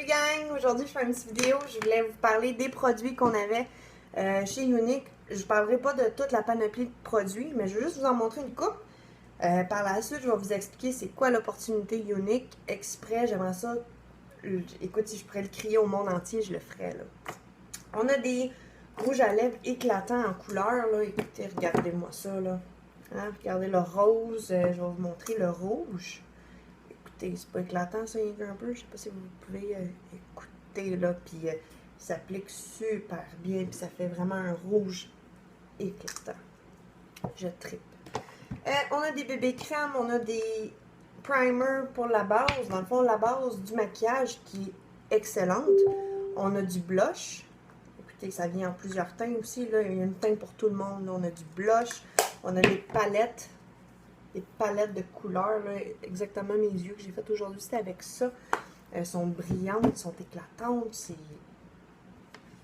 gang! Aujourd'hui, je fais une petite vidéo. Je voulais vous parler des produits qu'on avait chez Younique. Je ne parlerai pas de toute la panoplie de produits, mais je vais juste vous en montrer une coupe. Par la suite, je vais vous expliquer c'est quoi l'opportunité Younique exprès. J'aimerais ça. Écoute, si je pourrais le crier au monde entier, je le ferais. Là. On a des rouges à lèvres éclatants en couleur. Là. Écoutez, regardez-moi ça. Là. Hein, regardez le rose. Je vais vous montrer le rouge. Écoutez, c'est pas éclatant ça, un peu. Je sais pas si vous pouvez écouter là. Puis ça s'applique super bien. Puis ça fait vraiment un rouge éclatant. Je tripe. On a des bébés crèmes, on a des primers pour la base. Dans le fond, la base du maquillage qui est excellente. On a du blush. Écoutez, ça vient en plusieurs teintes aussi. Là. Il y a une teinte pour tout le monde. Là. On a du blush. On a des palettes. Des palettes de couleurs. Là. Exactement mes yeux que j'ai fait aujourd'hui, c'était avec ça. Elles sont brillantes, elles sont éclatantes.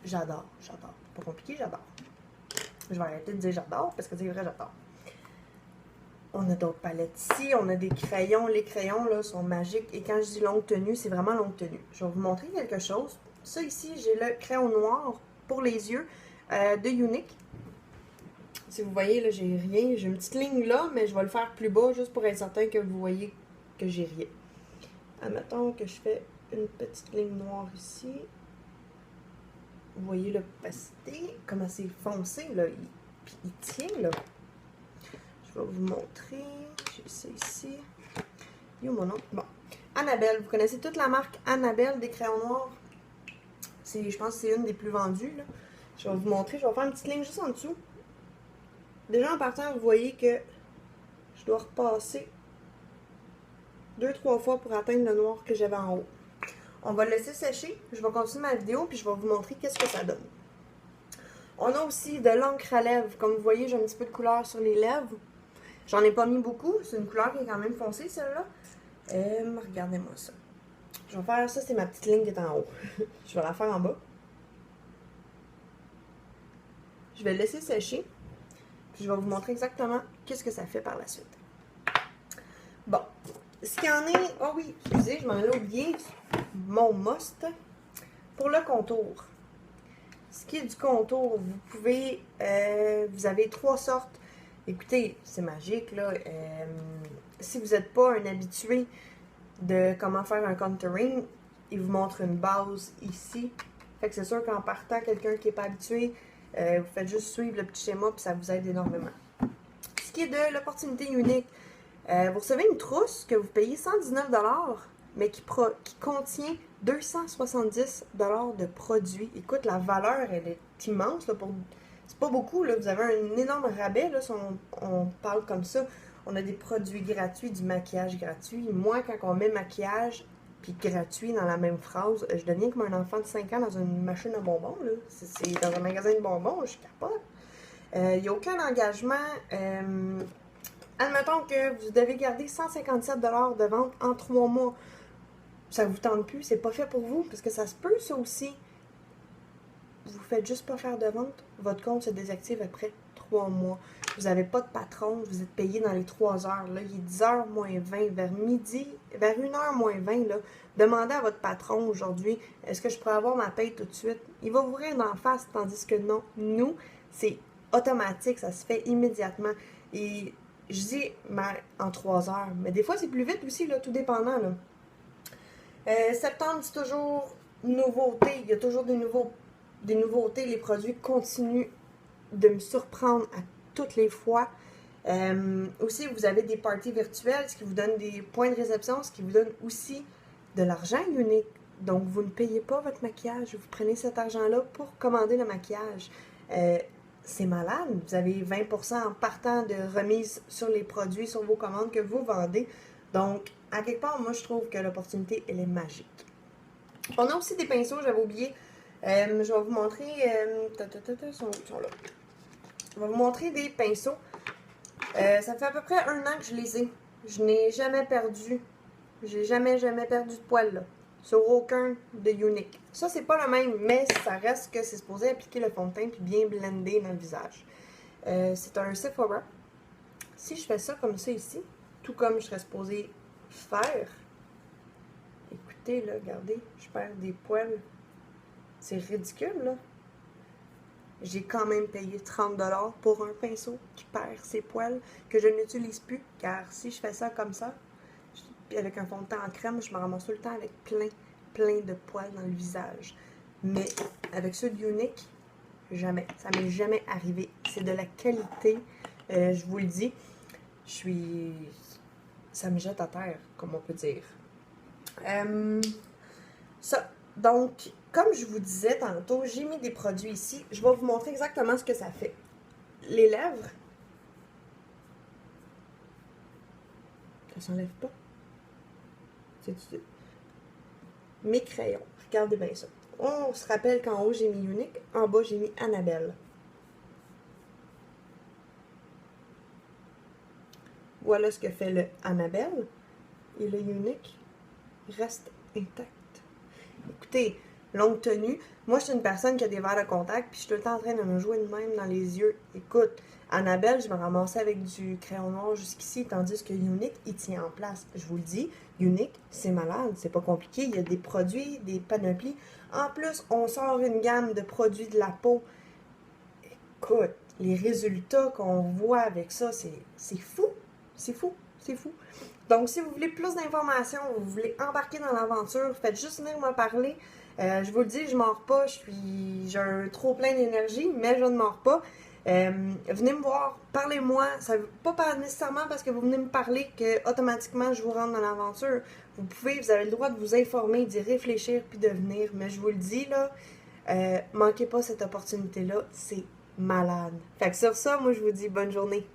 J'adore, j'adore. Pas compliqué, j'adore. Je vais arrêter de dire j'adore parce que c'est vrai, j'adore. On a d'autres palettes ici, on a des crayons. Les crayons là sont magiques. Et quand je dis longue tenue, c'est vraiment longue tenue. Je vais vous montrer quelque chose. Ça ici, j'ai le crayon noir pour les yeux de Younique. Si vous voyez, là, j'ai rien. J'ai une petite ligne là, mais je vais le faire plus bas juste pour être certain que vous voyez que j'ai rien. Admettons que je fais une petite ligne noire ici. Vous voyez l'opacité, comment c'est foncé, là. Puis il tient, là. Je vais vous montrer. J'ai ça ici. Yo, mon nom. Bon. Annabelle. Vous connaissez toute la marque Annabelle des crayons noirs. Je pense que c'est une des plus vendues, là. Je vais vous montrer. Je vais faire une petite ligne juste en dessous. Déjà, en partant, vous voyez que je dois repasser 2-3 fois pour atteindre le noir que j'avais en haut. On va le laisser sécher. Je vais continuer ma vidéo puis je vais vous montrer qu'est-ce que ça donne. On a aussi de l'encre à lèvres. Comme vous voyez, j'ai un petit peu de couleur sur les lèvres. J'en ai pas mis beaucoup. C'est une couleur qui est quand même foncée, celle-là. Regardez-moi ça. Je vais faire ça, c'est ma petite ligne qui est en haut. Je vais la faire en bas. Je vais le laisser sécher. Puis je vais vous montrer exactement qu'est-ce que ça fait par la suite. Bon. Ce qu'il y en est... Oh oui, excusez, je m'en ai oublié. Mon must. Pour le contour. Ce qui est du contour, vous pouvez... vous avez 3 sortes. Écoutez, c'est magique, là. Si vous n'êtes pas un habitué de comment faire un contouring, il vous montre une base ici. Fait que c'est sûr qu'en partant, quelqu'un qui n'est pas habitué, vous faites juste suivre le petit schéma puis ça vous aide énormément. Ce qui est de l'opportunité Younique, vous recevez une trousse que vous payez 119 $, mais qui contient 270 $ de produits. Écoute, la valeur, elle est immense. C'est pas beaucoup, là. Vous avez un énorme rabais, là, si on parle comme ça. On a des produits gratuits, du maquillage gratuit. Moi, quand on met maquillage puis gratuit dans la même phrase, je deviens comme un enfant de 5 ans dans une machine à bonbons. C'est dans un magasin de bonbons, je capote. Il n'y a aucun engagement. Admettons que vous devez garder 157 $ de vente en 3 mois. Ça vous tente plus, c'est pas fait pour vous, parce que ça se peut, ça aussi. Vous faites juste pas faire de vente, votre compte se désactive après 3 mois. Vous n'avez pas de patron, vous êtes payé dans les 3 heures. Là, il est 10h moins 20, vers midi, vers 1h moins 20, là. Demandez à votre patron aujourd'hui, est-ce que je pourrais avoir ma paye tout de suite? Il va vous rire d'en face, tandis que non. Nous, c'est automatique, ça se fait immédiatement. Et je dis en 3 heures, mais des fois c'est plus vite aussi, là, tout dépendant. Là. Septembre, c'est toujours nouveauté. Il y a toujours des nouveautés. Les produits continuent de me surprendre à toutes les fois. Aussi, vous avez des parties virtuelles, ce qui vous donne des points de réception, ce qui vous donne aussi de l'argent Younique. Donc, vous ne payez pas votre maquillage. Vous prenez cet argent-là pour commander le maquillage. C'est malade. Vous avez 20% en partant de remise sur les produits, sur vos commandes que vous vendez. Donc, à quelque part, moi, je trouve que l'opportunité, elle est magique. On a aussi des pinceaux, j'avais oublié. Je vais vous montrer... ils sont là. Je vais vous montrer des pinceaux. Ça fait à peu près 1 an que je les ai. Je n'ai jamais perdu. J'ai jamais perdu de poils, là. Sur aucun de Younique. Ça, c'est pas le même, mais ça reste que c'est supposé appliquer le fond de teint puis bien blender dans le visage. C'est un Sephora. Si je fais ça comme ça ici, tout comme je serais supposé faire, qualité, là, regardez, je perds des poils. C'est ridicule, là. J'ai quand même payé 30$ pour un pinceau qui perd ses poils, que je n'utilise plus, car si je fais ça comme ça, puis avec un fond de teint en crème, je me ramasse tout le temps avec plein de poils dans le visage. Mais avec ceux de Younique, jamais. Ça m'est jamais arrivé. C'est de la qualité, je vous le dis. Ça me jette à terre, comme on peut dire. Donc, comme je vous disais tantôt, j'ai mis des produits ici. Je vais vous montrer exactement ce que ça fait. Les lèvres, ça s'enlève pas. Mes crayons, regardez bien ça. On se rappelle qu'en haut j'ai mis Younique, en bas j'ai mis Annabelle. Voilà ce que fait le Annabelle. Et le Younique reste intact. Écoutez, longue tenue. Moi, je suis une personne qui a des verres de contact, puis je suis tout le temps en train de me jouer de même dans les yeux. Écoute, Annabelle, je me ramassais avec du crayon noir jusqu'ici, tandis que Younique, il tient en place. Je vous le dis, Younique, c'est malade, c'est pas compliqué. Il y a des produits, des panoplies. En plus, on sort une gamme de produits de la peau. Écoute, les résultats qu'on voit avec ça, c'est fou. C'est fou. C'est fou. Donc, si vous voulez plus d'informations, vous voulez embarquer dans l'aventure, faites juste venir me parler. Je vous le dis, je mords pas, j'ai un trop plein d'énergie, mais je ne mords pas. Venez me voir, parlez-moi. Ça veut pas nécessairement parce que vous venez me parler que automatiquement je vous rentre dans l'aventure. Vous avez le droit de vous informer, d'y réfléchir puis de venir. Mais je vous le dis là, manquez pas cette opportunité-là, c'est malade. Fait que sur ça, moi je vous dis bonne journée.